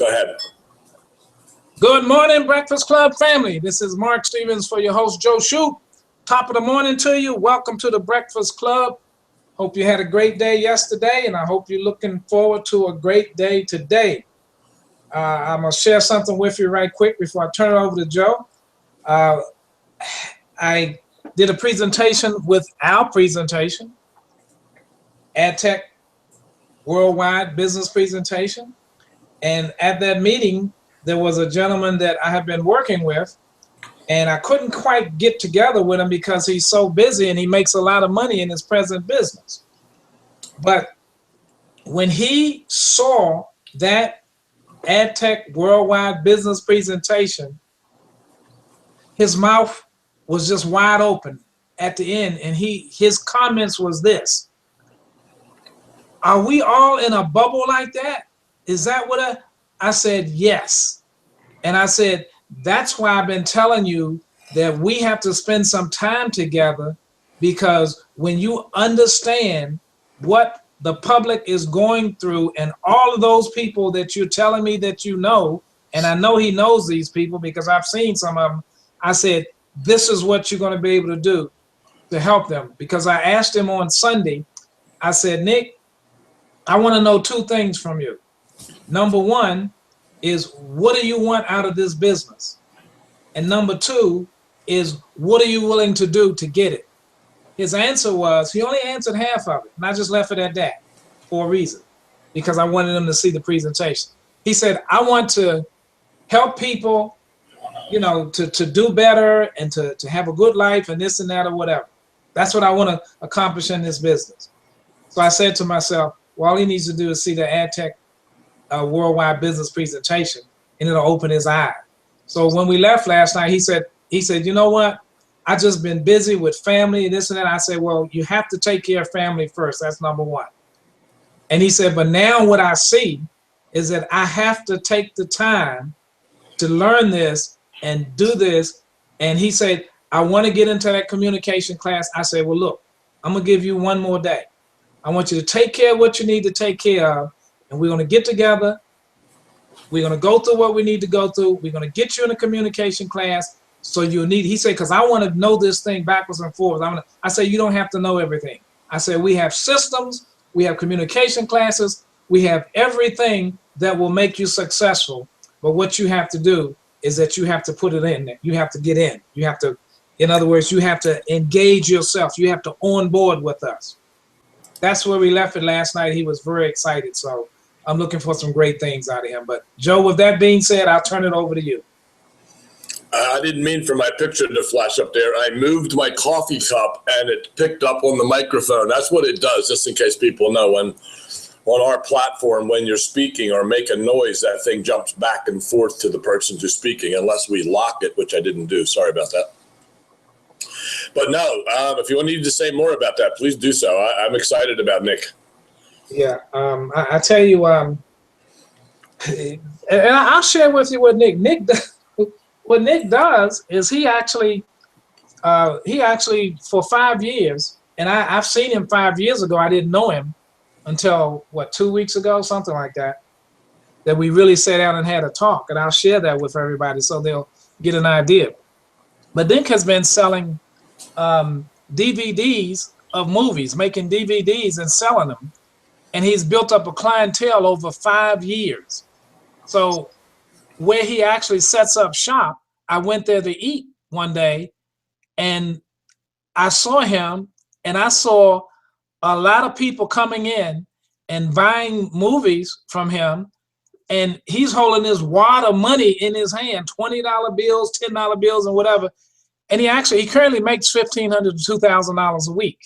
Go ahead. Good morning, Breakfast Club family. This is Mark Stevens for your host, Joe Shute. Top of the morning to you. Welcome to the Breakfast Club. Hope you had a great day yesterday, and I hope you're looking forward to a great day today. I'm going to share something with you right quick before I turn it over to Joe. I did a presentation with our presentation, AdTech Worldwide Business Presentation. And at that meeting, there was a gentleman that I have been working with, and I couldn't quite get together with him because he's so busy and he makes a lot of money in his present business. But when he saw that AdTech Worldwide Business Presentation, his mouth was just wide open at the end, and his comments was this: "Are we all in a bubble like that? Is that what I said, yes. And I said, that's why I've been telling you that we have to spend some time together, because when you understand what the public is going through and all of those people that you're telling me that you know, and I know he knows these people because I've seen some of them, I said, this is what you're going to be able to do to help them. Because I asked him on Sunday, I said, Nick, I want to know two things from you. Number one is, what do you want out of this business? And number two is, what are you willing to do to get it? His answer was, he only answered half of it, and I just left it at that for a reason, because I wanted him to see the presentation. He said, I want to help people, you know, to do better and to have a good life and this and that or whatever. That's what I want to accomplish in this business. So I said to myself, well, all he needs to do is see the AdTech Worldwide Business Presentation, and it'll open his eye. So when we left last night, he said, you know what? I just been busy with family and this and that. I said, well, you have to take care of family first. That's number one. And he said, but now what I see is that I have to take the time to learn this and do this. And he said, I want to get into that communication class. I said, well, look, I'm going to give you one more day. I want you to take care of what you need to take care of. And we're going to get together. We're going to go through what we need to go through. We're going to get you in a communication class. So you need, he said, because I want to know this thing backwards and forwards. I said, you don't have to know everything. I said, we have systems. We have communication classes. We have everything that will make you successful. But what you have to do is that you have to put it in there. You have to get in. You have to, in other words, you have to engage yourself. You have to onboard with us. That's where we left it last night. He was very excited. So I'm looking for some great things out of him. But Joe, with that being said, I'll turn it over to you. I didn't mean for my picture to flash up there. I moved my coffee cup and it picked up on the microphone. That's what it does, just in case people know. When on our platform, when you're speaking or make a noise, that thing jumps back and forth to the person who's speaking, unless we lock it, which I didn't do. Sorry about that. But no, if you need to say more about that, please do so. I'm excited about Nick. Yeah, I tell you, and I'll share with you what what Nick does is he actually for 5 years, and I've seen him 5 years ago. I didn't know him until, what, 2 weeks ago, something like that, that we really sat down and had a talk. And I'll share that with everybody so they'll get an idea. But Nick has been selling DVDs of movies, making DVDs and selling them. And he's built up a clientele over 5 years. So where he actually sets up shop, I went there to eat one day, and I saw him, and I saw a lot of people coming in and buying movies from him, and he's holding this wad of money in his hand, $20 bills, $10 bills, and whatever. And he currently makes $1,500 to $2,000 a week.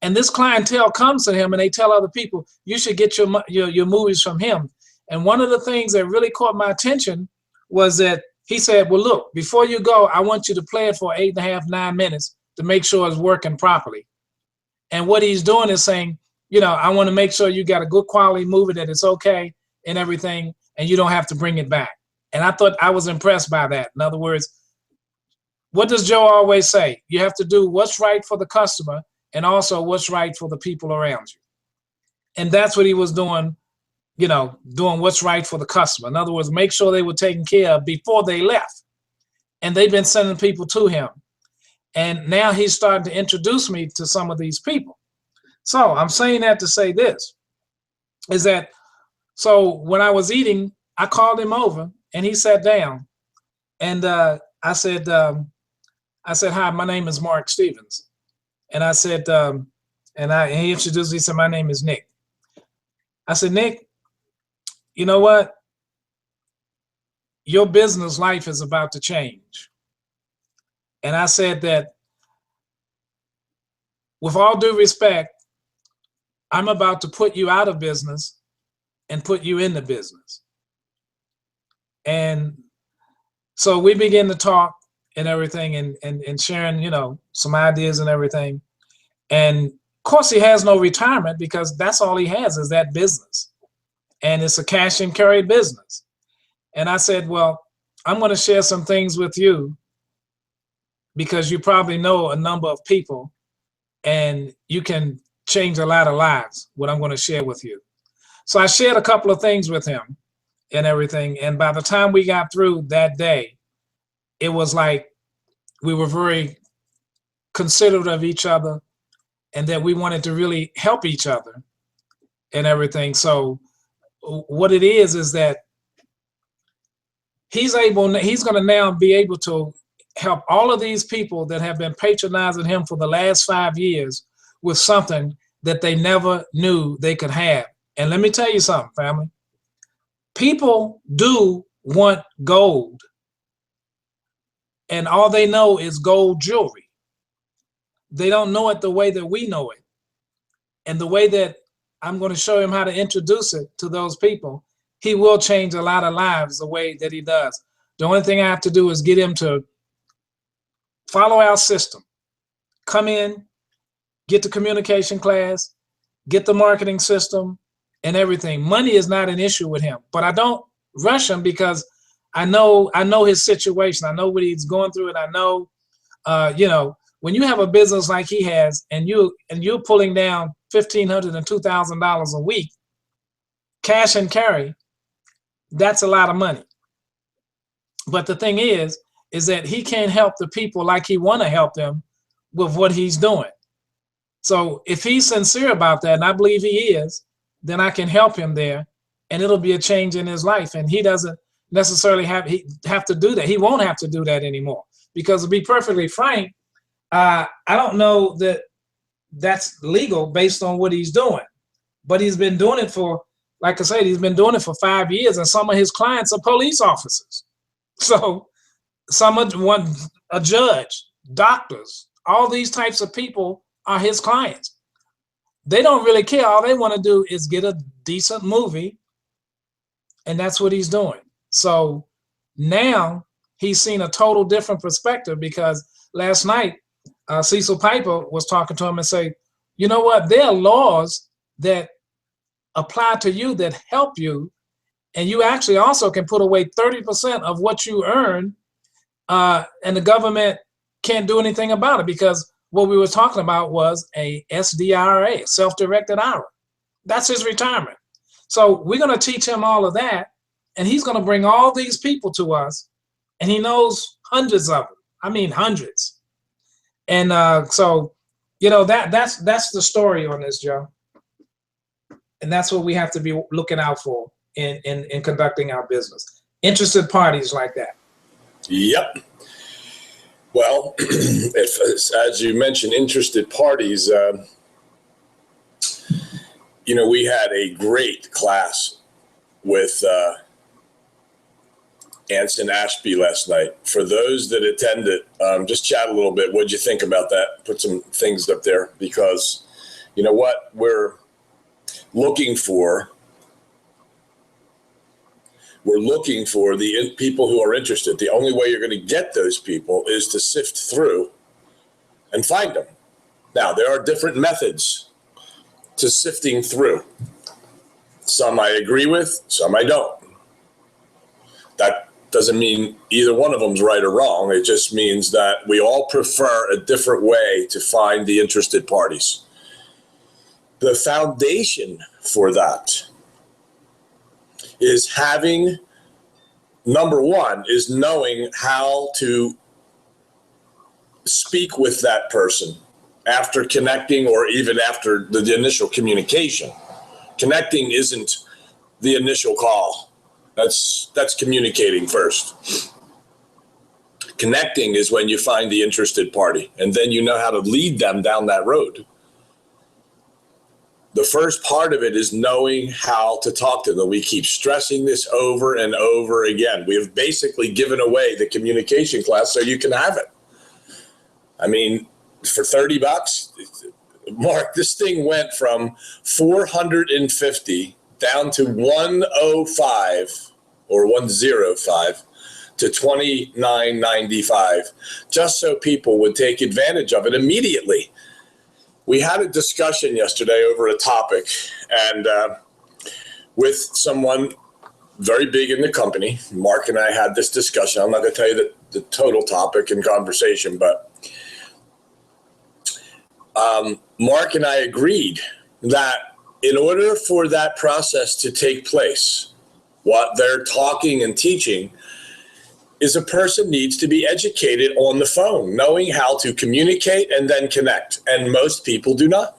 And this clientele comes to him and they tell other people, you should get your movies from him. And one of the things that really caught my attention was that he said, well, look, before you go, I want you to play it for 8.5, 9 minutes to make sure it's working properly. And what he's doing is saying, you know, I want to make sure you got a good quality movie, that it's okay and everything, and you don't have to bring it back. And I thought, I was impressed by that. In other words, what does Joe always say? You have to do what's right for the customer and also what's right for the people around you. And that's what he was doing doing what's right for the customer. In other words, make sure they were taken care of before they left. And they've been sending people to him. And now he's starting to introduce me to some of these people. So I'm saying that to say this, is that, so when I was eating, I called him over and he sat down. And I said, hi, my name is Mark Stevens. And I said, he introduced me, he said, my name is Nick. I said, Nick, you know what? Your business life is about to change. And I said that, with all due respect, I'm about to put you out of business and put you in the business. And so we began to talk and everything and sharing, some ideas and everything. And of course he has no retirement because that's all he has is that business. And it's a cash and carry business. And I said, well, I'm going to share some things with you because you probably know a number of people and you can change a lot of lives, what I'm going to share with you. So I shared a couple of things with him and everything. And by the time we got through that day, it was like we were very considerate of each other and that we wanted to really help each other and everything. So what it is that he's going to now be able to help all of these people that have been patronizing him for the last 5 years with something that they never knew they could have. And let me tell you something, family. People do want gold. And all they know is gold jewelry. They don't know it the way that we know it. And the way that I'm going to show him how to introduce it to those people, he will change a lot of lives the way that he does. The only thing I have to do is get him to follow our system. Come in, get the communication class, get the marketing system and everything. Money is not an issue with him, but I don't rush him because I know his situation. I know what he's going through, and I know, when you have a business like he has, and you're pulling down $1,500 and $2,000 a week, cash and carry, that's a lot of money. But the thing is that he can't help the people like he want to help them with what he's doing. So if he's sincere about that, and I believe he is, then I can help him there, and it'll be a change in his life. And he doesn't necessarily have to do that. He won't have to do that anymore, because to be perfectly frank, I don't know that that's legal based on what he's doing, but he's been doing it for, like I said, he's been doing it for 5 years, and some of his clients are police officers. So some of a judge, doctors, all these types of people are his clients. They don't really care. All they want to do is get a decent movie, and that's what he's doing. So now he's seen a total different perspective, because last night Cecil Piper was talking to him and say, you know what, there are laws that apply to you that help you, and you actually also can put away 30% of what you earn, and the government can't do anything about it, because what we were talking about was a SDIRA, self-directed IRA. That's his retirement. So we're going to teach him all of that, and he's going to bring all these people to us, and he knows hundreds of them. I mean, hundreds. And so, that's the story on this, Joe. And that's what we have to be looking out for in conducting our business. Interested parties like that. Yep. Well, as you mentioned, interested parties, we had a great class with Anson Ashby last night. For those that attended, just chat a little bit. What'd you think about that? Put some things up there, because you know what we're looking for. We're looking for the people who are interested. The only way you're going to get those people is to sift through and find them. Now, there are different methods to sifting through. Some I agree with, some I don't. That doesn't mean either one of them's right or wrong. It just means that we all prefer a different way to find the interested parties. The foundation for that is having, number one, is knowing how to speak with that person after connecting or even after the initial communication. Connecting isn't the initial call. That's communicating first. Connecting is when you find the interested party, and then you know how to lead them down that road. The first part of it is knowing how to talk to them. We keep stressing this over and over again. We have basically given away the communication class so you can have it. I mean, for $30, Mark, this thing went from 450 down to 105 or 105 to $29.95, just so people would take advantage of it immediately. We had a discussion yesterday over a topic, and with someone very big in the company. Mark and I had this discussion. I'm not going to tell you the total topic and conversation, but Mark and I agreed that in order for that process to take place, what they're talking and teaching is a person needs to be educated on the phone, knowing how to communicate and then connect. And most people do not.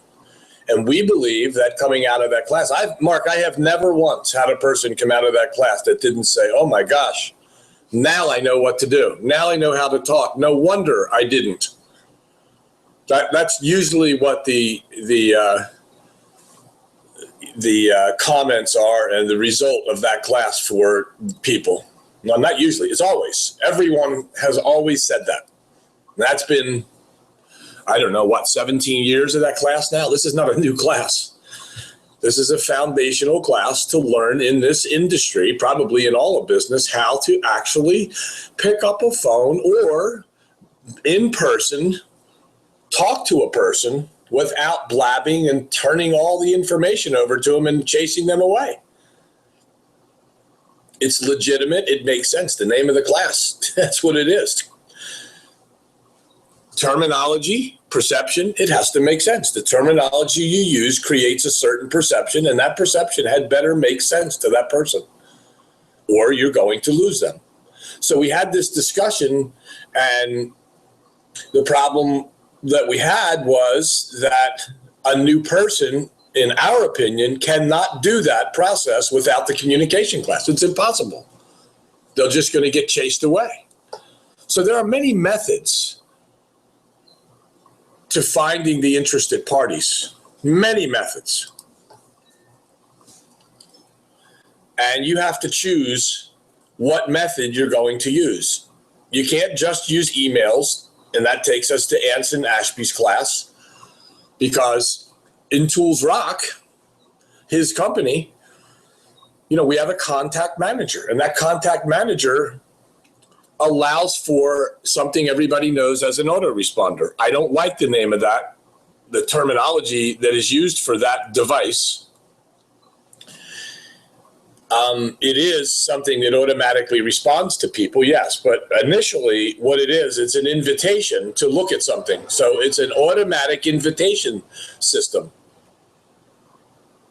And we believe that coming out of that class, Mark, I have never once had a person come out of that class that didn't say, oh my gosh, now I know what to do. Now I know how to talk. No wonder I didn't. That's usually what the comments are and the result of that class for people. No, not usually. It's always. Everyone has always said that. That's been, I don't know, 17 years of that class now? This is not a new class. This is a foundational class to learn in this industry, probably in all of business, how to actually pick up a phone or in person talk to a person without blabbing and turning all the information over to them and chasing them away. It's legitimate. It makes sense. The name of the class, that's what it is. Terminology, perception, it has to make sense. The terminology you use creates a certain perception, and that perception had better make sense to that person, or you're going to lose them. So we had this discussion, and the problem that we had was that a new person, in our opinion, cannot do that process without the communication class. It's impossible. They're just going to get chased away. So there are many methods to finding the interested parties, many methods. And you have to choose what method you're going to use. You can't just use emails, and that takes us to Anson Ashby's class, because in Tools Rock, his company, we have a contact manager, and that contact manager allows for something everybody knows as an autoresponder. I don't like the name of that, the terminology that is used for that device. It is something that automatically responds to people, yes, but initially what it is, it's an invitation to look at something. So it's an automatic invitation system.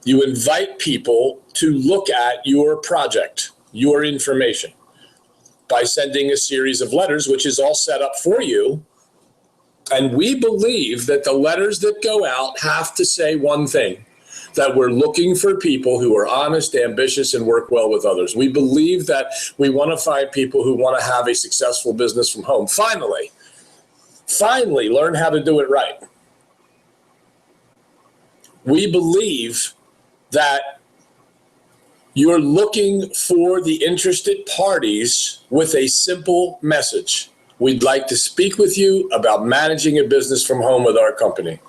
You invite people to look at your project, your information, by sending a series of letters, which is all set up for you. And we believe that the letters that go out have to say one thing, that we're looking for people who are honest, ambitious, and work well with others. We believe that we want to find people who want to have a successful business from home. Finally, learn how to do it right. We believe that you're looking for the interested parties with a simple message. We'd like to speak with you about managing a business from home with our company.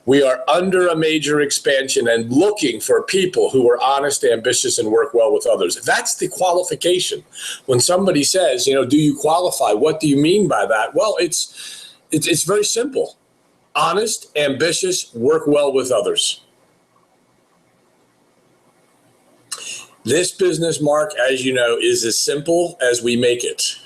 We are under a major expansion and looking for people who are honest, ambitious, and work well with others. That's the qualification. When somebody says, do you qualify? What do you mean by that? Well, it's very simple. Honest, ambitious, work well with others. This business, Mark, as you know, is as simple as we make it.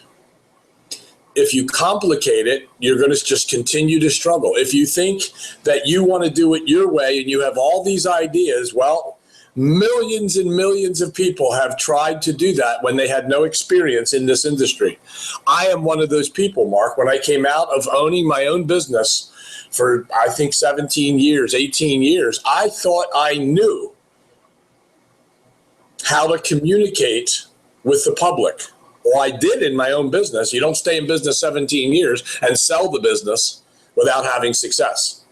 If you complicate it, you're going to just continue to struggle. If you think that you want to do it your way and you have all these ideas, well, Millions and millions of people have tried to do that when they had no experience in this industry. I am one of those people, Mark. When I came out of owning my own business for, I think, 17 years, 18 years, I thought I knew how to communicate with the public. Well, I did in my own business. You don't stay in business 17 years and sell the business without having success.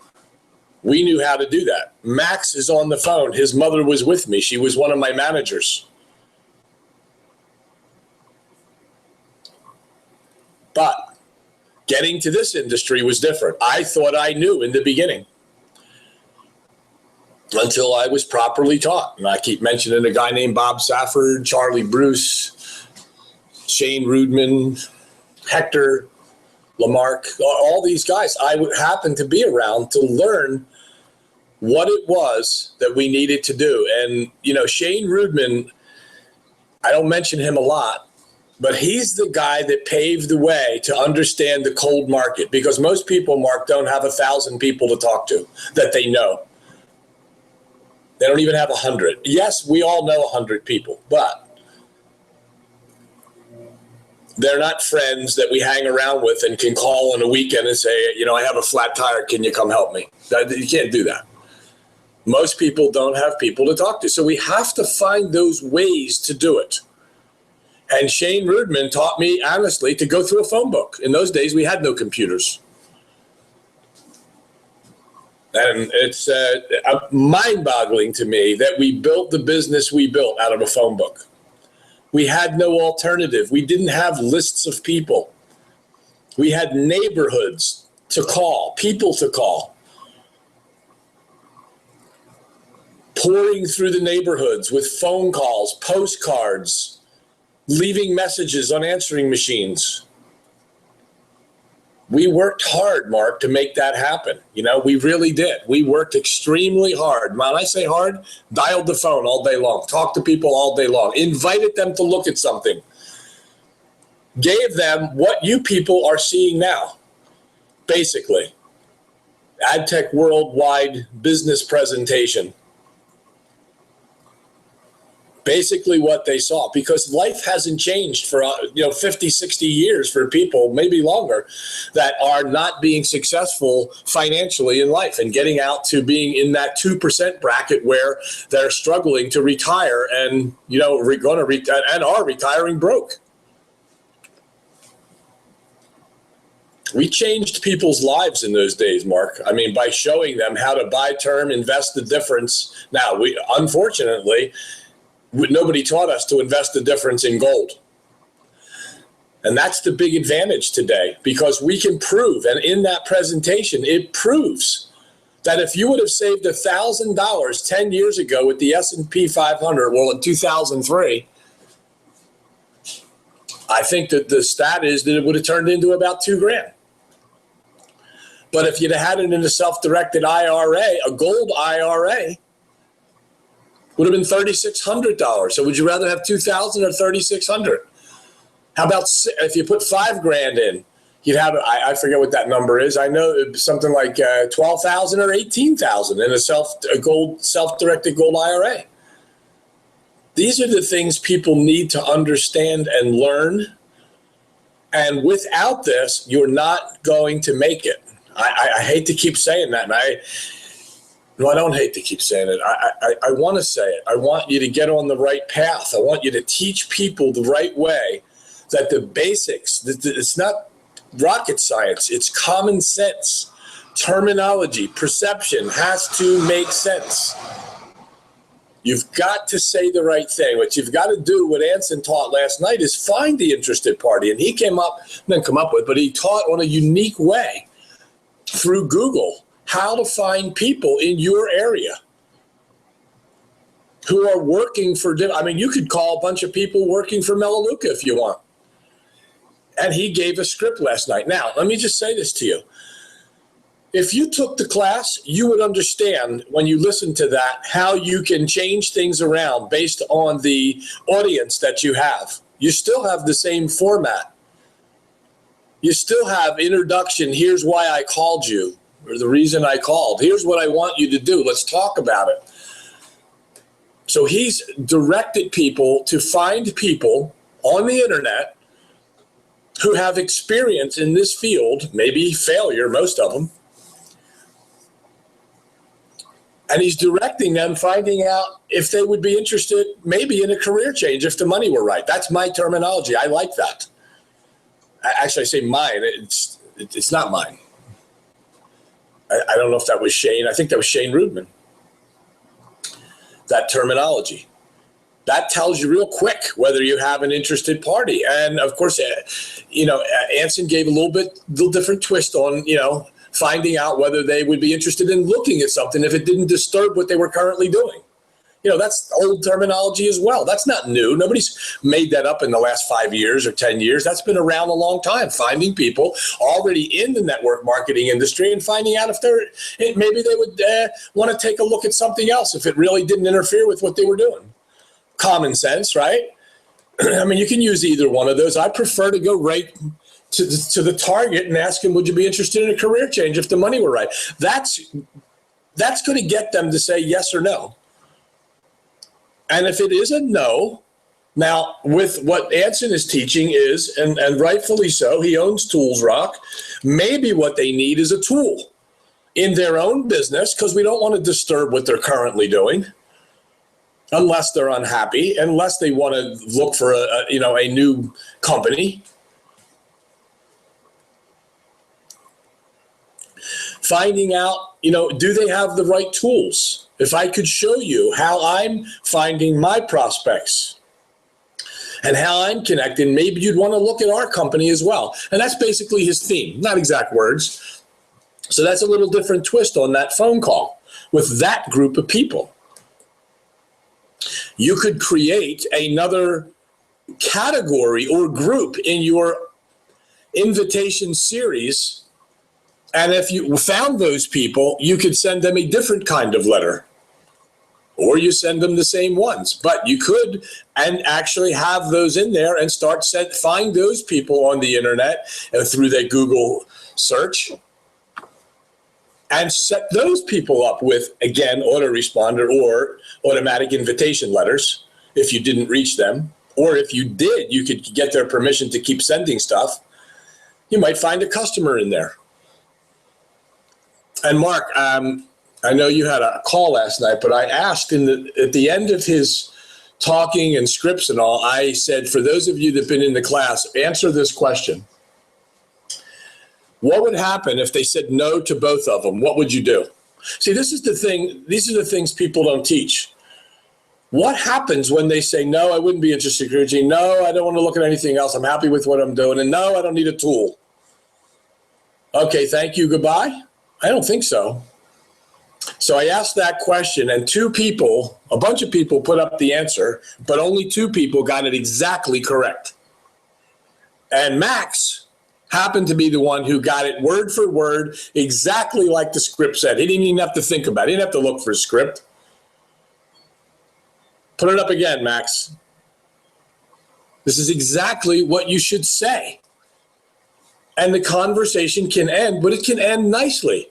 We knew how to do that. Max is on the phone. His mother was with me. She was one of my managers. But getting to this industry was different. I thought I knew in the beginning until I was properly taught. And I keep mentioning a guy named Bob Safford, Charlie Bruce, Shane Rudman, Hector Lamarck, all these guys I would happen to be around to learn what it was that we needed to do. And, you know, Shane Rudman, I don't mention him a lot, but he's the guy that paved the way to understand the cold market, because most people, Mark, don't have 1,000 people to talk to that they know. They don't even have 100. Yes, we all know 100 people, but they're not friends that we hang around with and can call on a weekend and say, you know, I have a flat tire. Can you come help me? You can't do that. Most people don't have people to talk to. So we have to find those ways to do it. And Shane Rudman taught me, honestly, to go through a phone book. In those days, we had no computers. And it's mind-boggling to me that we built the business we built out of a phone book. We had no alternative. We didn't have lists of people. We had neighborhoods to call, people to call. Pouring through the neighborhoods with phone calls, postcards, leaving messages on answering machines. We worked hard, Mark, to make that happen. You know, we really did. We worked extremely hard. When I say hard, dialed the phone all day long, talked to people all day long, invited them to look at something, gave them what you people are seeing now, basically. AdTech Worldwide business presentation. Basically what they saw, because life hasn't changed for 50, 60 years for people, maybe longer, that are not being successful financially in life and getting out to being in that 2% bracket where they're struggling to retire and are retiring broke. We changed people's lives in those days, Mark. I mean, by showing them how to buy term, invest the difference. Now, unfortunately, nobody taught us to invest the difference in gold. And that's the big advantage today, because we can prove, and in that presentation, it proves that if you would have saved $1,000 10 years ago with the S&P 500, well, in 2003, I think that the stat is that it would have turned into about $2,000. But if you'd have had it in a self-directed IRA, a gold IRA, would have been $3,600. So would you rather have $2,000 or $3,600? How about if you put $5,000 in, you'd have, I forget what that number is. I know it's something like $12,000 or $18,000 in a self-directed gold IRA. These are the things people need to understand and learn. And without this, you're not going to make it. I hate to keep saying that. No, I don't hate to keep saying it. I want to say it. I want you to get on the right path. I want you to teach people the right way, that the basics, it's not rocket science, it's common sense. Terminology, perception has to make sense. You've got to say the right thing. What you've got to do, what Anson taught last night, is find the interested party. And he he taught on a unique way through Google how to find people in your area who are working for, you could call a bunch of people working for Melaleuca if you want. And he gave a script last night. Now, let me just say this to you. If you took the class, you would understand when you listen to that how you can change things around based on the audience that you have. You still have the same format. You still have introduction, here's why I called you, or the reason I called. Here's what I want you to do. Let's talk about it. So he's directed people to find people on the internet who have experience in this field, maybe failure, most of them. And he's directing them, finding out if they would be interested maybe in a career change if the money were right. That's my terminology. I like that. Actually, I say mine. It's not mine. I don't know if that was Shane. I think that was Shane Rudman. That terminology. That tells you real quick whether you have an interested party. And of course, Anson gave a little different twist on, finding out whether they would be interested in looking at something if it didn't disturb what they were currently doing. That's old terminology as well. That's not new. Nobody's made that up in the last 5 years or 10 years. That's been around a long time, finding people already in the network marketing industry and finding out if maybe they would want to take a look at something else if it really didn't interfere with what they were doing. Common sense, right? I mean, you can use either one of those. I prefer to go right to the target and ask them, would you be interested in a career change if the money were right? That's going to get them to say yes or no. And if it is a no, now with what Anson is teaching is, and rightfully so, he owns Tools Rock, maybe what they need is a tool in their own business, because we don't want to disturb what they're currently doing unless they're unhappy, unless they want to look for a new company. Finding out, do they have the right tools? If I could show you how I'm finding my prospects and how I'm connecting, maybe you'd want to look at our company as well. And that's basically his theme, not exact words. So that's a little different twist on that phone call with that group of people. You could create another category or group in your invitation series. And if you found those people, you could send them a different kind of letter, or you send them the same ones. But you could and actually have those in there and find those people on the internet through their Google search and set those people up with, again, autoresponder or automatic invitation letters if you didn't reach them. Or if you did, you could get their permission to keep sending stuff. You might find a customer in there. And Mark, I know you had a call last night, but I asked at the end of his talking and scripts and all, I said, for those of you that have been in the class, answer this question. What would happen if they said no to both of them? What would you do? See, this is the thing. These are the things people don't teach. What happens when they say, no, I wouldn't be interested in security. No, I don't want to look at anything else. I'm happy with what I'm doing. And no, I don't need a tool. Okay, thank you. Goodbye. I don't think so. So I asked that question, and a bunch of people put up the answer, but only 2 people got it exactly correct. And Max happened to be the one who got it word for word, exactly like the script said. He didn't even have to think about it. He didn't have to look for a script. Put it up again, Max. This is exactly what you should say. And the conversation can end, but it can end nicely.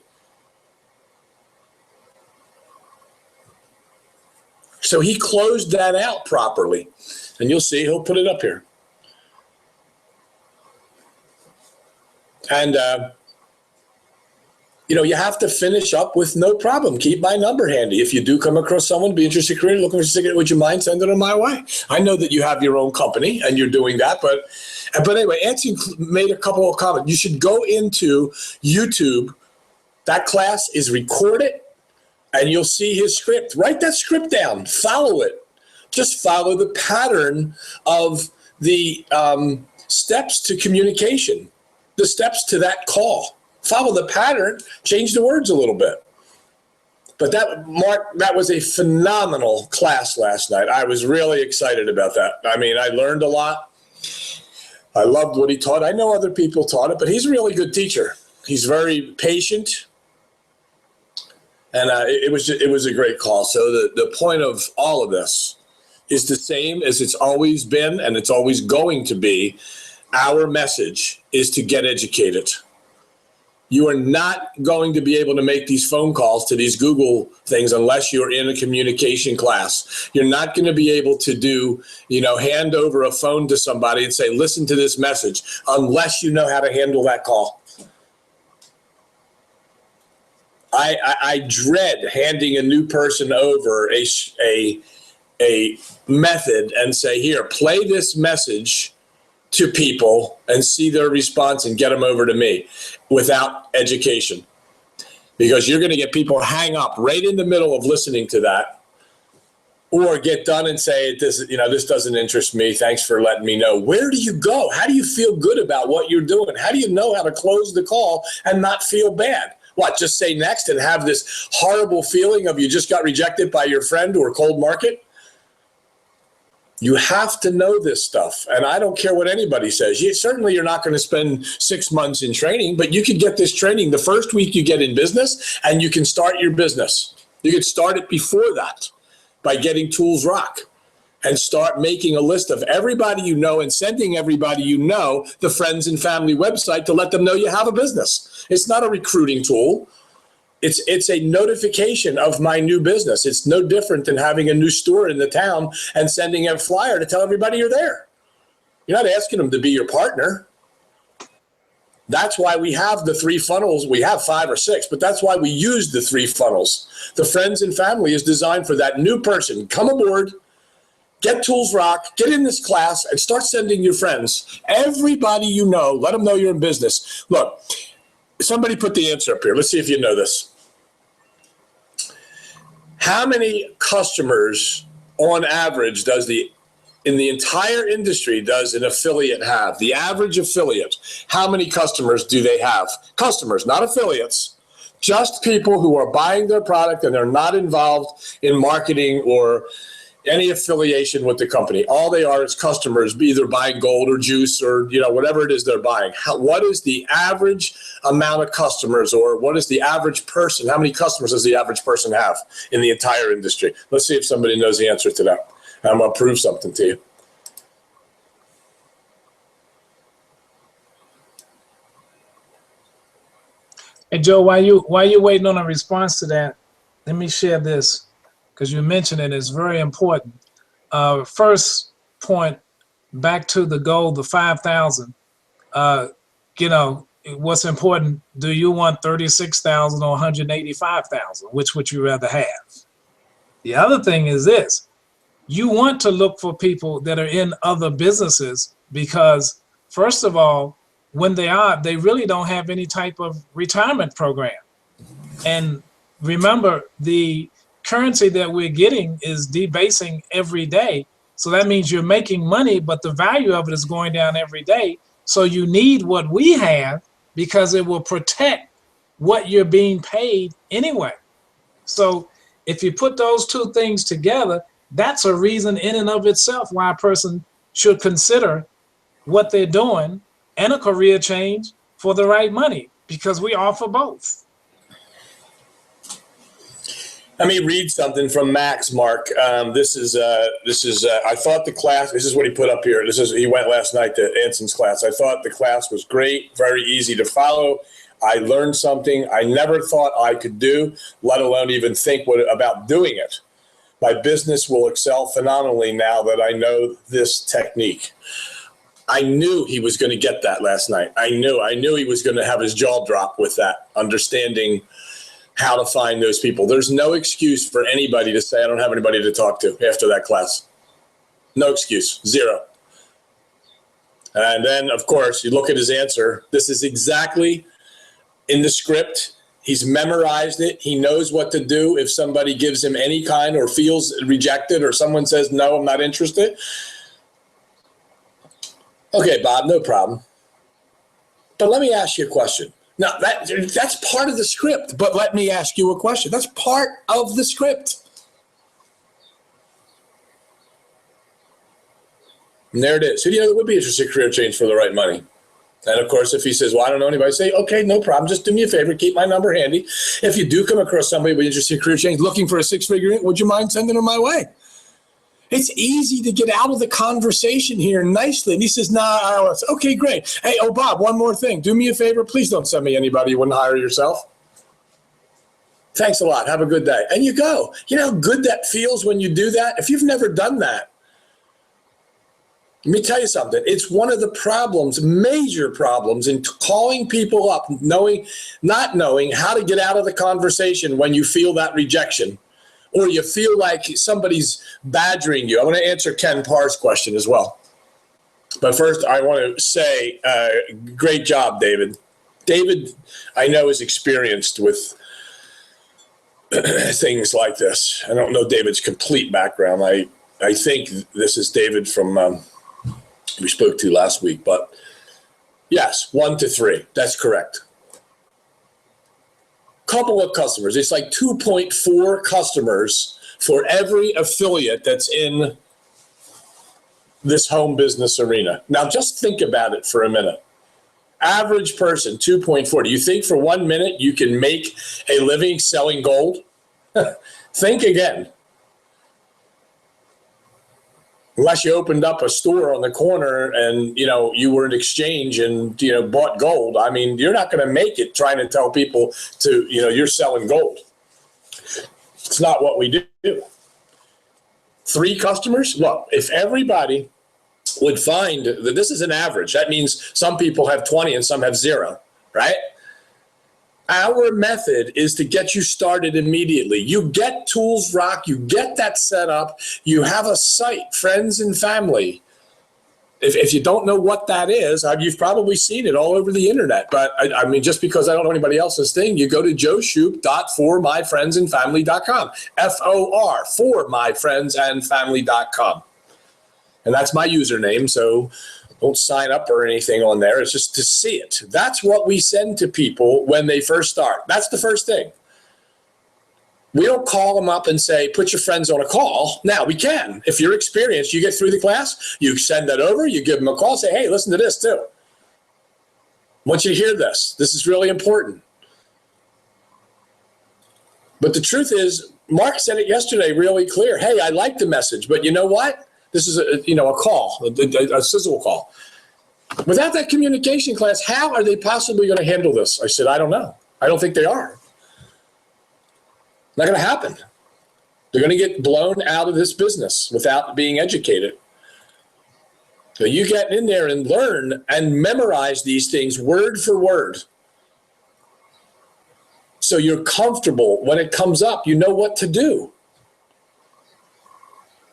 So he closed that out properly. And you'll see, he'll put it up here. And, you have to finish up with no problem. Keep my number handy. If you do come across someone, be interested in career, looking for a secret, would you mind sending them my way? I know that you have your own company and you're doing that. But anyway, Anson made a couple of comments. You should go into YouTube. That class is recorded. And you'll see his script. Write that script down. Follow it. Just follow the pattern of the steps to communication, the steps to that call. Follow the pattern. Change the words a little bit. But that was a phenomenal class last night. I was really excited about that. I mean, I learned a lot. I loved what he taught. I know other people taught it, but he's a really good teacher. He's very patient. And it was a great call. So the point of all of this is the same as it's always been, and it's always going to be. Our message is to get educated. You are not going to be able to make these phone calls to these Google things unless you're in a communication class. You're not going to be able to do, hand over a phone to somebody and say, listen to this message, unless you know how to handle that call. I dread handing a new person over a method and say, here, play this message to people and see their response and get them over to me without education. Because you're going to get people hang up right in the middle of listening to that, or get done and say, this doesn't interest me. Thanks for letting me know. Where do you go? How do you feel good about what you're doing? How do you know how to close the call and not feel bad? What, just say next and have this horrible feeling of you just got rejected by your friend or cold market? You have to know this stuff. And I don't care what anybody says. Certainly you're not going to spend 6 months in training, but you could get this training the first week you get in business, and you can start your business. You could start it before that by getting Tools Rock and start making a list of everybody you know and sending everybody you know the friends and family website to let them know you have a business. It's not a recruiting tool. It's a notification of my new business. It's no different than having a new store in the town and sending a flyer to tell everybody you're there. You're not asking them to be your partner. That's why we have the 3 funnels. We have 5 or 6, but that's why we use the 3 funnels. The friends and family is designed for that new person. Come aboard, get Tools Rock, get in this class, and start sending your friends. Everybody you know, let them know you're in business. Look, somebody put the answer up here. Let's see if you know this. How many customers on average in the entire industry does an affiliate have? The average affiliate, how many customers do they have? Customers, not affiliates. Just people who are buying their product and they're not involved in marketing or any affiliation with the company. All they are is customers, either buying gold or juice or whatever it is they're buying. What is the average amount of customers, or what is the average person? How many customers does the average person have in the entire industry? Let's see if somebody knows the answer to that. I'm going to prove something to you. Hey, Joe, while you waiting on a response to that, let me share this, because you mentioned it. It's very important. First point, back to the goal, the 5,000. What's important? Do you want 36,000 or 185,000? Which would you rather have? The other thing is this: you want to look for people that are in other businesses, because first of all, when they really don't have any type of retirement program. And remember, the currency that we're getting is debasing every day. So that means you're making money, but the value of it is going down every day. So you need what we have, because it will protect what you're being paid anyway. So if you put those 2 things together, that's a reason in and of itself why a person should consider what they're doing and a career change for the right money, because we offer both. Let me read something from Max, Mark. This is I thought the class, this is what he put up here. He went last night to Anson's class. I thought the class was great, very easy to follow. I learned something I never thought I could do, let alone even think about doing it. My business will excel phenomenally now that I know this technique. I knew he was going to get that last night. I knew he was going to have his jaw drop with that, understanding how to find those people. There's no excuse for anybody to say, I don't have anybody to talk to after that class. No excuse, 0. And then, of course, you look at his answer. This is exactly in the script. He's memorized it. He knows what to do if somebody gives him any kind or feels rejected, or someone says, no, I'm not interested. Okay, Bob, no problem. But let me ask you a question. Now, that's part of the script, but let me ask you a question. That's part of the script. And there it is. Who do you know that would be interested in career change for the right money? And of course, if he says, well, I don't know anybody, say, okay, no problem. Just do me a favor. Keep my number handy. If you do come across somebody with interested in career change looking for a 6-figure, would you mind sending them my way? It's easy to get out of the conversation here nicely. And he says, nah, I don't want to. Okay, great. Hey, oh, Bob, one more thing. Do me a favor. Please don't send me anybody you wouldn't hire yourself. Thanks a lot. Have a good day. And you go. You know how good that feels when you do that? If you've never done that, let me tell you something. It's one of the problems, major problems, in calling people up, not knowing how to get out of the conversation when you feel that rejection or you feel like somebody's badgering you. I want to answer Ken Parr's question as well. But first, I want to say, great job, David. David, I know, is experienced with things like this. I don't know David's complete background. I think this is David from... we spoke to last week, but yes, 1 to 3. That's correct. Couple of customers. It's like 2.4 customers for every affiliate that's in this home business arena. Now, just think about it for a minute. Average person, 2.4. Do you think for 1 minute you can make a living selling gold? Think again. Unless you opened up a store on the corner and, you were an exchange and, bought gold. I mean, you're not going to make it trying to tell people to, you're selling gold. It's not what we do. 3 customers? Well, if everybody would find that this is an average, that means some people have 20 and some have 0, right? Our method is to get you started immediately. You get Tools Rock, you get that set up, you have a site, friends and family. If you don't know what that is, you've probably seen it all over the internet. But I mean, just because I don't know anybody else's thing, you go to joeshoup.formyfriendsandfamily.com, FOR, for myfriendsandfamily.com. And that's my username, so don't sign up or anything on there. It's just to see it. That's what we send to people when they first start. That's the first thing. We don't call them up and say, put your friends on a call. Now, we can. If you're experienced, you get through the class, you send that over, you give them a call, say, hey, listen to this too. I want you to hear this. This is really important. But the truth is, Mark said it yesterday really clear. Hey, I like the message, but you know what? This is a call, a sizzle call. Without that communication class, how are they possibly going to handle this? I said, I don't know. I don't think they are. Not going to happen. They're going to get blown out of this business without being educated. So you get in there and learn and memorize these things word for word. So you're comfortable when it comes up, you know what to do.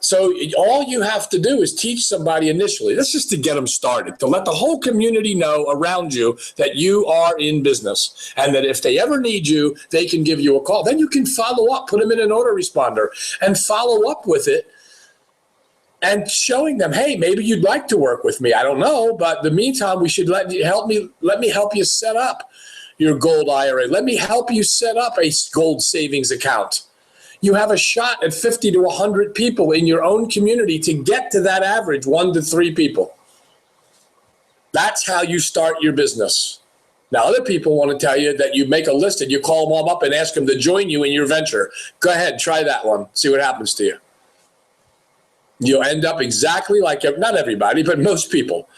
So all you have to do is teach somebody initially. That's just to get them started, to let the whole community know around you that you are in business and that if they ever need you, they can give you a call. Then you can follow up, put them in an autoresponder and follow up with it and showing them, hey, maybe you'd like to work with me. I don't know, but in the meantime, we should let me help you set up your gold IRA. Let me help you set up a gold savings account. You have a shot at 50 to 100 people in your own community to get to that average 1 to 3 people. That's how you start your business. Now, other people want to tell you that you make a list and you call them all up and ask them to join you in your venture. Go ahead, try that one. See what happens to you. You'll end up exactly like, not everybody, but most people.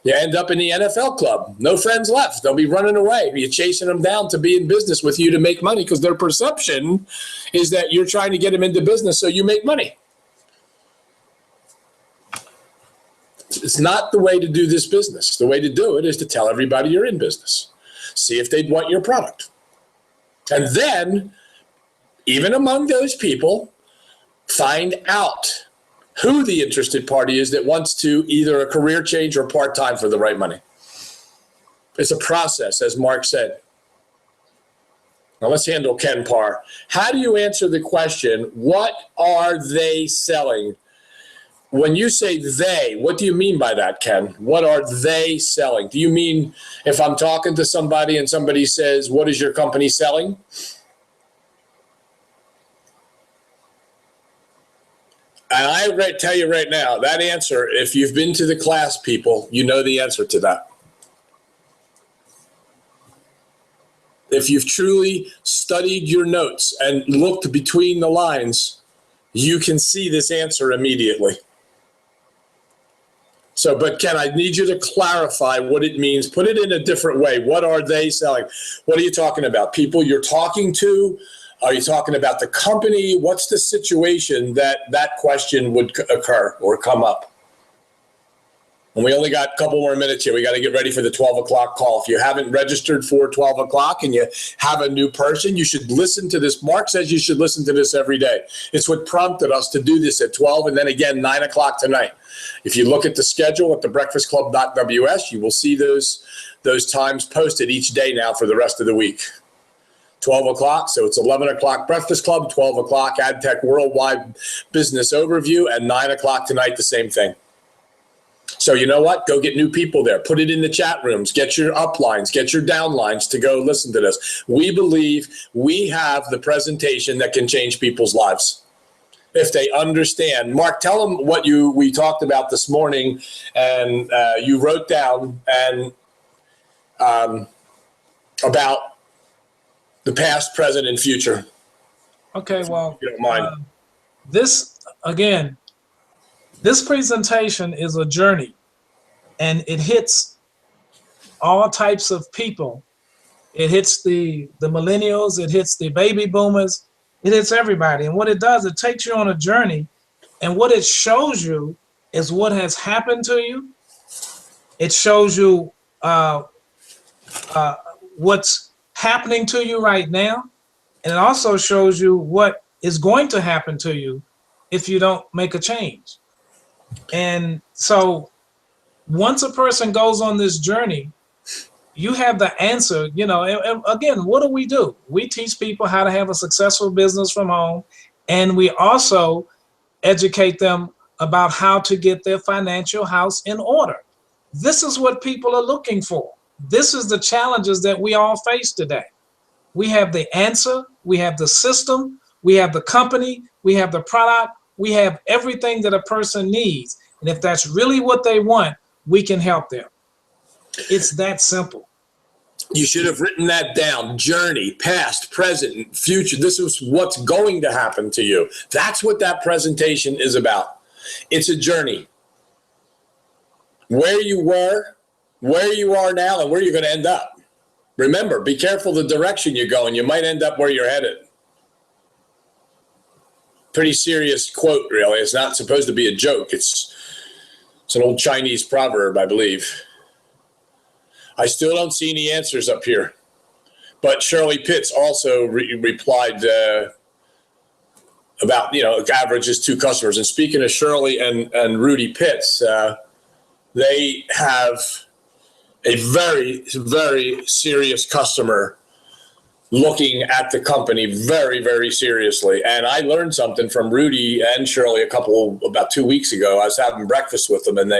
You end up in the NFL club. No friends left. They'll be running away. You're chasing them down to be in business with you to make money because their perception is that you're trying to get them into business so you make money. It's not the way to do this business. The way to do it is to tell everybody you're in business. See if they'd want your product. And then, even among those people, find out who the interested party is that wants to either a career change or part-time for the right money. It's a process, as Mark said. Now let's handle Ken Parr. How do you answer the question, what are they selling? When you say they, what do you mean by that, Ken? What are they selling? Do you mean if I'm talking to somebody and somebody says, what is your company selling? And I tell you right now, that answer, if you've been to the class, people, you know the answer to that. If you've truly studied your notes and looked between the lines, you can see this answer immediately. So, but Ken, I need you to clarify what it means. Put it in a different way. What are they selling? What are you talking about? People you're talking to? Are you talking about the company? What's the situation that that question would occur or come up? And we only got a couple more minutes here. We got to get ready for the 12 o'clock call. If you haven't registered for 12 o'clock and you have a new person, you should listen to this. Mark says you should listen to this every day. It's what prompted us to do this at 12 and then again 9 o'clock tonight. If you look at the schedule at thebreakfastclub.ws, you will see those times posted each day now for the rest of the week. 12 o'clock, so it's 11 o'clock Breakfast Club, 12 o'clock AdTech Worldwide Business Overview, and 9 o'clock tonight, the same thing. So you know what? Go get new people there. Put it in the chat rooms. Get your uplines. Get your downlines to go listen to this. We believe we have the presentation that can change people's lives if they understand. Mark, tell them what we talked about this morning, and you wrote down and about the past, present, and future. Okay, well, if you don't mind. This presentation is a journey, and it hits all types of people. It hits the millennials, it hits the baby boomers, it hits everybody. And what it does, it takes you on a journey, and what it shows you is what has happened to you. It shows you what's happening to you right now, and it also shows you what is going to happen to you if you don't make a change. And so once a person goes on this journey, you have the answer, and again, what do? We teach people how to have a successful business from home, and we also educate them about how to get their financial house in order. This is what people are looking for. This is the challenges that we all face today. We have the answer, we have the system, we have the company, we have the product, we have everything that a person needs. And if that's really what they want, we can help them. It's that simple. You should have written that down. Journey, past, present, future. This is what's going to happen to you. That's what that presentation is about. It's a journey. Where you were, where you are now, and where you're going to end up. Remember, be careful the direction you're going. You might end up where you're headed. Pretty serious quote, really. It's not supposed to be a joke. It's an old Chinese proverb, I believe. I still don't see any answers up here. But Shirley Pitts also replied about, average is 2 customers. And speaking of Shirley and Rudy Pitts, they have a very, very serious customer looking at the company very, very seriously. And I learned something from Rudy and Shirley about 2 weeks ago. I was having breakfast with them, and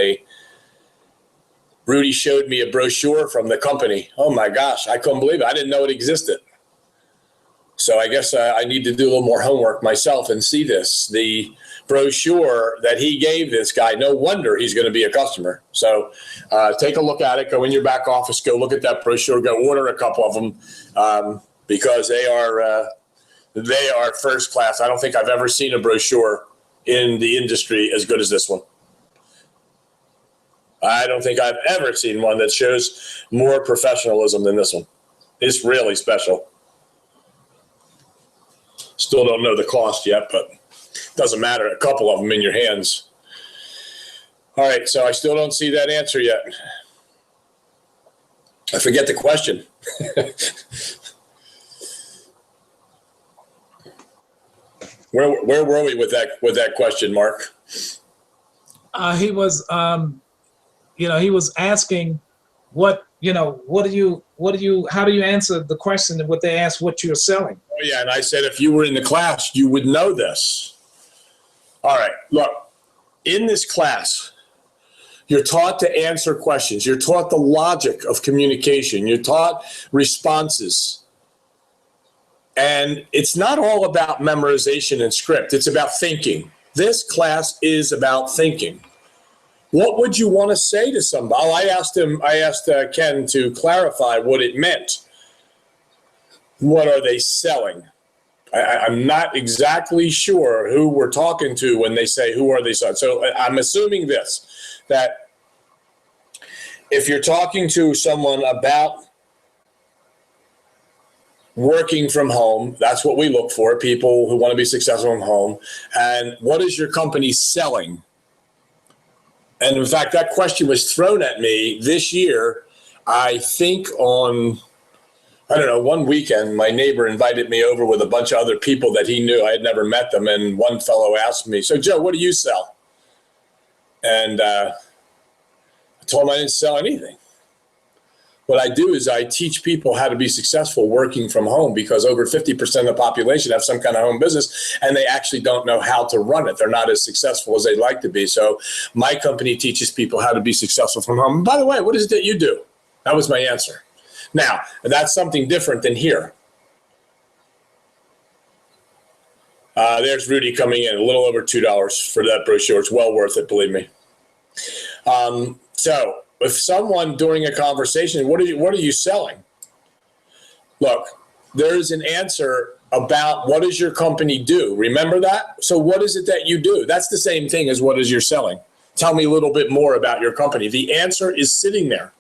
Rudy showed me a brochure from the company. Oh my gosh, I couldn't believe it. I didn't know it existed. So I guess I need to do a little more homework myself and see this. The brochure that he gave this guy, no wonder he's going to be a customer. So take a look at it. Go in your back office, go look at that brochure, go order a couple of them because they are first class. I don't think I've ever seen a brochure in the industry as good as this one. I don't think I've ever seen one that shows more professionalism than this one. It's really special. Still don't know the cost yet, but it doesn't matter. A couple of them in your hands. All right, so I still don't see that answer yet. I forget the question. Where were we with that question, Mark? He was he was asking how do you answer the question that what they asked what you're selling? Oh yeah, and I said if you were in the class, you would know this. All right, look, in this class, you're taught to answer questions. You're taught the logic of communication. You're taught responses. And it's not all about memorization and script. It's about thinking. This class is about thinking. What would you want to say to somebody? I asked Ken to clarify what it meant. What are they selling? I'm not exactly sure who we're talking to when they say, who are they? So I'm assuming this, that if you're talking to someone about working from home, that's what we look for, people who want to be successful from home. And what is your company selling? And in fact, that question was thrown at me this year, I think on, I don't know, one weekend, my neighbor invited me over with a bunch of other people that he knew. I had never met them. And one fellow asked me, so Joe, what do you sell? And I told him I didn't sell anything. What I do is I teach people how to be successful working from home, because over 50% of the population have some kind of home business and they actually don't know how to run it. They're not as successful as they'd like to be. So my company teaches people how to be successful from home. And by the way, what is it that you do? That was my answer. Now, that's something different than here. There's Rudy coming in, a little over $2 for that brochure. It's well worth it, believe me. So if someone during a conversation, what are you selling? Look, there's an answer about what does your company do? Remember that? So what is it that you do? That's the same thing as what is your selling. Tell me a little bit more about your company. The answer is sitting there.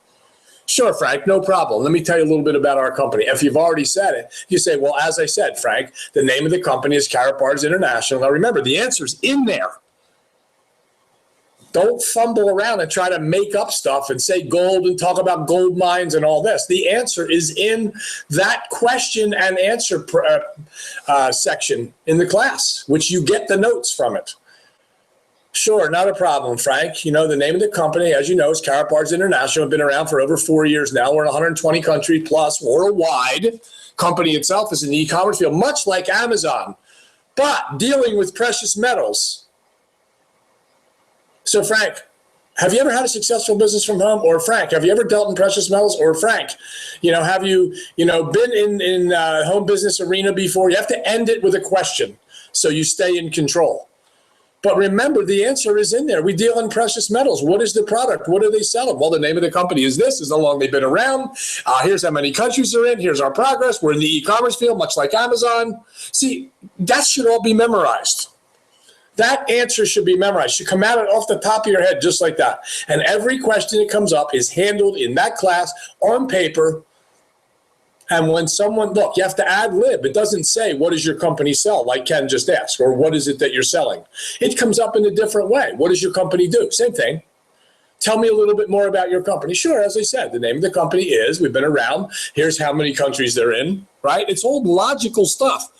Sure, Frank, no problem. Let me tell you a little bit about our company. If you've already said it, you say, well, as I said, Frank, the name of the company is Karatbars International. Now remember, the answer's in there. Don't fumble around and try to make up stuff and say gold and talk about gold mines and all this. The answer is in that question and answer section in the class, which you get the notes from it. Sure, not a problem, Frank. You know, the name of the company, as you know, is Karatbars International. We've been around for over 4 years now. We're in 120 countries plus worldwide. Company itself is in the e-commerce field, much like Amazon, but dealing with precious metals. So, Frank, have you ever had a successful business from home? Or Frank, have you ever dealt in precious metals? Or Frank, have you, been in home business arena before? You have to end it with a question so you stay in control. But remember, the answer is in there. We deal in precious metals. What is the product? What are they selling? Well, the name of the company is this. Is how long they've been around. Here's how many countries they're in. Here's our progress. We're in the e-commerce field, much like Amazon. See, that should all be memorized. That answer should be memorized. Should come out off the top of your head just like that. And every question that comes up is handled in that class on paper. And when someone, look, you have to ad lib. It doesn't say, what does your company sell, like Ken just asked, or what is it that you're selling? It comes up in a different way. What does your company do? Same thing. Tell me a little bit more about your company. Sure, as I said, the name of the company is, we've been around. Here's how many countries they're in, right? It's all logical stuff.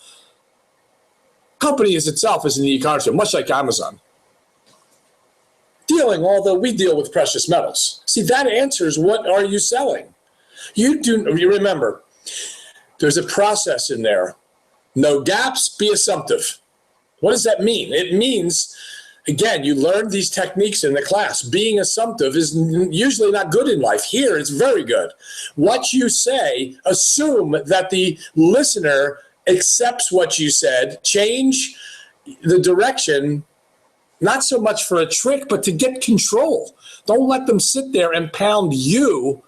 Company itself is in the e-commerce, much like Amazon. Although we deal with precious metals. See, that answers what are you selling? You remember, there's a process in there. No gaps, be assumptive. What does that mean? It means, again, you learned these techniques in the class. Being assumptive is usually not good in life. Here, it's very good. What you say, assume that the listener accepts what you said, change the direction, not so much for a trick, but to get control. Don't let them sit there and pound you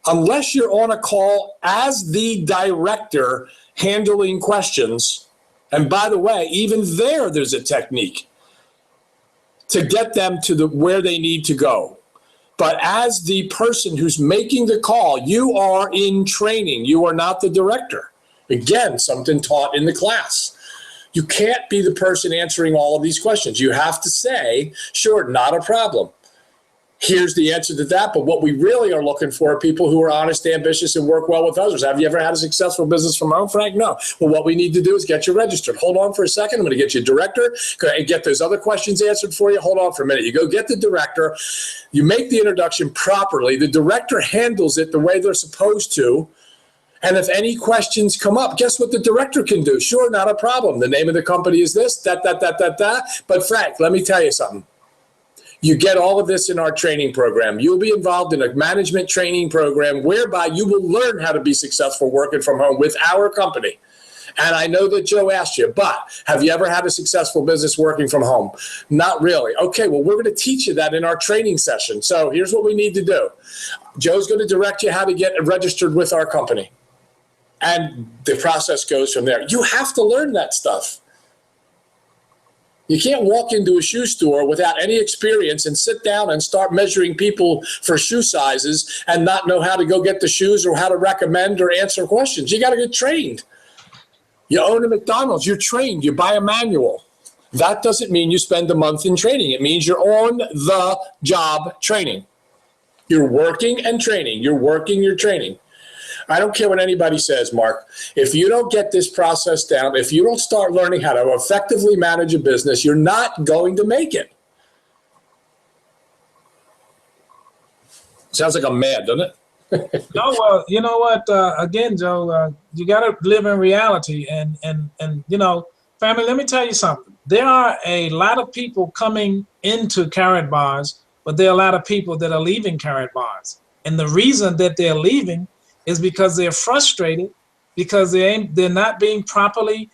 unless you're on a call as the director handling questions. And by the way, even there's a technique to get them to where they need to go. But as the person who's making the call, you are in training. You are not the director. Again, something taught in the class. You can't be the person answering all of these questions. You have to say, sure, not a problem. Here's the answer to that. But what we really are looking for are people who are honest, ambitious, and work well with others. Have you ever had a successful business from home, Frank? No. Well, what we need to do is get you registered. Hold on for a second. I'm going to get you a director and get those other questions answered for you. Hold on for a minute. You go get the director. You make the introduction properly. The director handles it the way they're supposed to. And if any questions come up, guess what the director can do? Sure, not a problem. The name of the company is this, that. But Frank, let me tell you something. You get all of this in our training program. You'll be involved in a management training program whereby you will learn how to be successful working from home with our company. And I know that Joe asked you, but have you ever had a successful business working from home? Not really. Okay, well, we're going to teach you that in our training session. So here's what we need to do. Joe's going to direct you how to get registered with our company. And the process goes from there. You have to learn that stuff. You can't walk into a shoe store without any experience and sit down and start measuring people for shoe sizes and not know how to go get the shoes or how to recommend or answer questions. You got to get trained. You own a McDonald's, you're trained, you buy a manual. That doesn't mean you spend a month in training. It means you're on the job training. You're working and training. You're working, you're training. I don't care what anybody says, Mark. If you don't get this process down, if you don't start learning how to effectively manage a business, you're not going to make it. Sounds like I'm mad, doesn't it? No, well, you know what? Again, Joe, you got to live in reality, and you know, family. Let me tell you something. There are a lot of people coming into Carrot Bars, but there are a lot of people that are leaving Carrot Bars, and the reason that they're leaving is because they're frustrated, because they're not being properly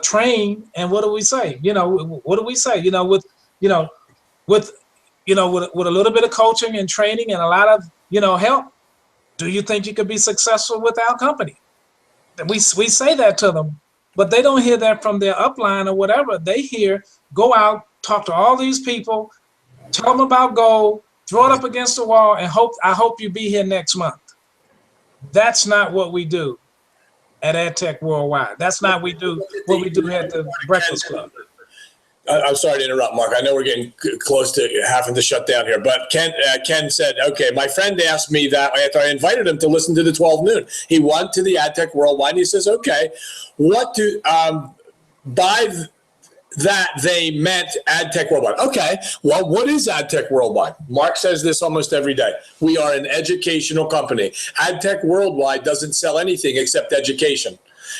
trained. And what do we say? You know, what do we say? You know, with a little bit of coaching and training and a lot of help, do you think you could be successful with our company? We say that to them, but they don't hear that from their upline or whatever. They hear, go out, talk to all these people, tell them about gold, throw it up against the wall, and I hope you be here next month. That's not what we do at AdTech Worldwide. That's not what we do at the Breakfast Club. I'm sorry to interrupt, Mark. I know we're getting close to having to shut down here, but Ken said, okay, my friend asked me that after I invited him to listen to the 12 noon. He went to the AdTech Worldwide and he says, okay, what do, by that they meant AdTech Worldwide. Okay, well, what is AdTech Worldwide? Mark says this almost every day. We are an educational company. AdTech Worldwide doesn't sell anything except education.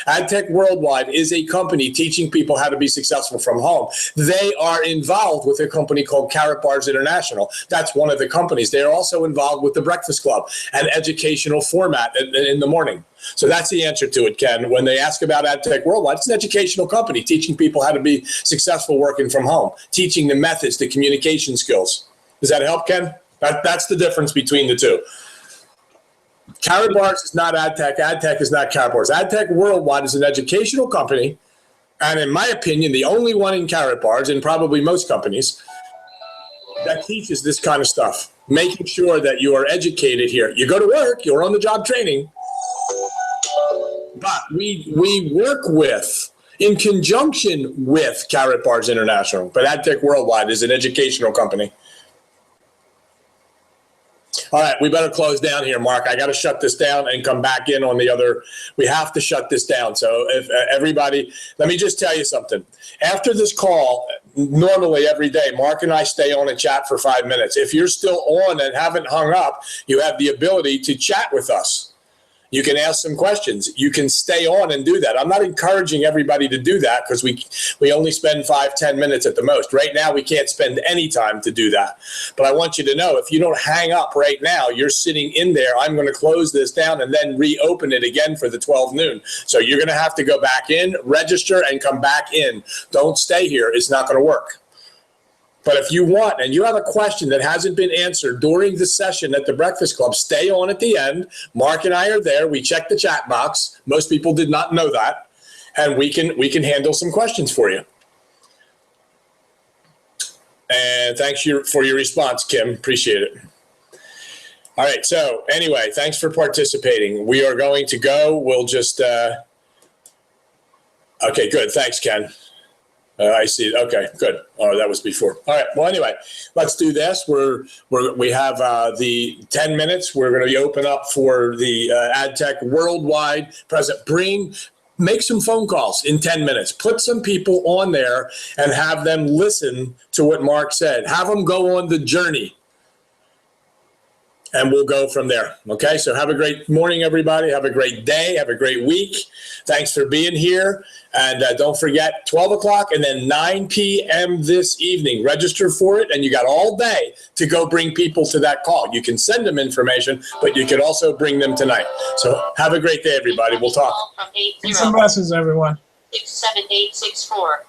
AdTech Worldwide is a company teaching people how to be successful from home. They are involved with a company called Carrot Bars International. That's one of the companies. They are also involved with the Breakfast Club, an educational format in the morning. So that's the answer to it, Ken. When they ask about AdTech Worldwide, it's an educational company teaching people how to be successful working from home, teaching the methods, the communication skills. Does that help, Ken? That's the difference between the two. Carrot Bars is not AdTech. AdTech is not Carrot Bars. AdTech Worldwide is an educational company, and in my opinion, the only one in Carrot Bars, and probably most companies, that teaches this kind of stuff, making sure that you are educated here. You go to work, you're on the job training, but we work with, in conjunction with Carrot Bars International, but AdTech Worldwide is an educational company. All right, we better close down here, Mark. I got to shut this down and come back in on the other. We have to shut this down. So if everybody, let me just tell you something. After this call, normally every day, Mark and I stay on and chat for 5 minutes. If you're still on and haven't hung up, you have the ability to chat with us. You can ask some questions. You can stay on and do that. I'm not encouraging everybody to do that because we only spend 5-10 minutes at the most. Right now, we can't spend any time to do that. But I want you to know, if you don't hang up right now, you're sitting in there. I'm going to close this down and then reopen it again for the 12 noon. So you're going to have to go back in, register, and come back in. Don't stay here. It's not going to work. But if you want, and you have a question that hasn't been answered during the session at the Breakfast Club, stay on at the end. Mark and I are there. We check the chat box. Most people did not know that. And we can handle some questions for you. And thanks for your response, Kim. Appreciate it. All right. So anyway, thanks for participating. We are going to go. We'll just, okay, good. Thanks, Ken. I see. Okay, good. Oh, that was before. All right. Well, anyway, let's do this. We have the 10 minutes. We're going to open up for the AdTech Worldwide President. Make some phone calls in 10 minutes. Put some people on there and have them listen to what Mark said. Have them go on the journey. And we'll go from there. Okay, so have a great morning, everybody. Have a great day. Have a great week. Thanks for being here. And don't forget, 12 o'clock and then 9 p.m. this evening. Register for it, and you got all day to go bring people to that call. You can send them information, but you can also bring them tonight. So have a great day, everybody. We'll talk. Peace and blessings, everyone. 67864.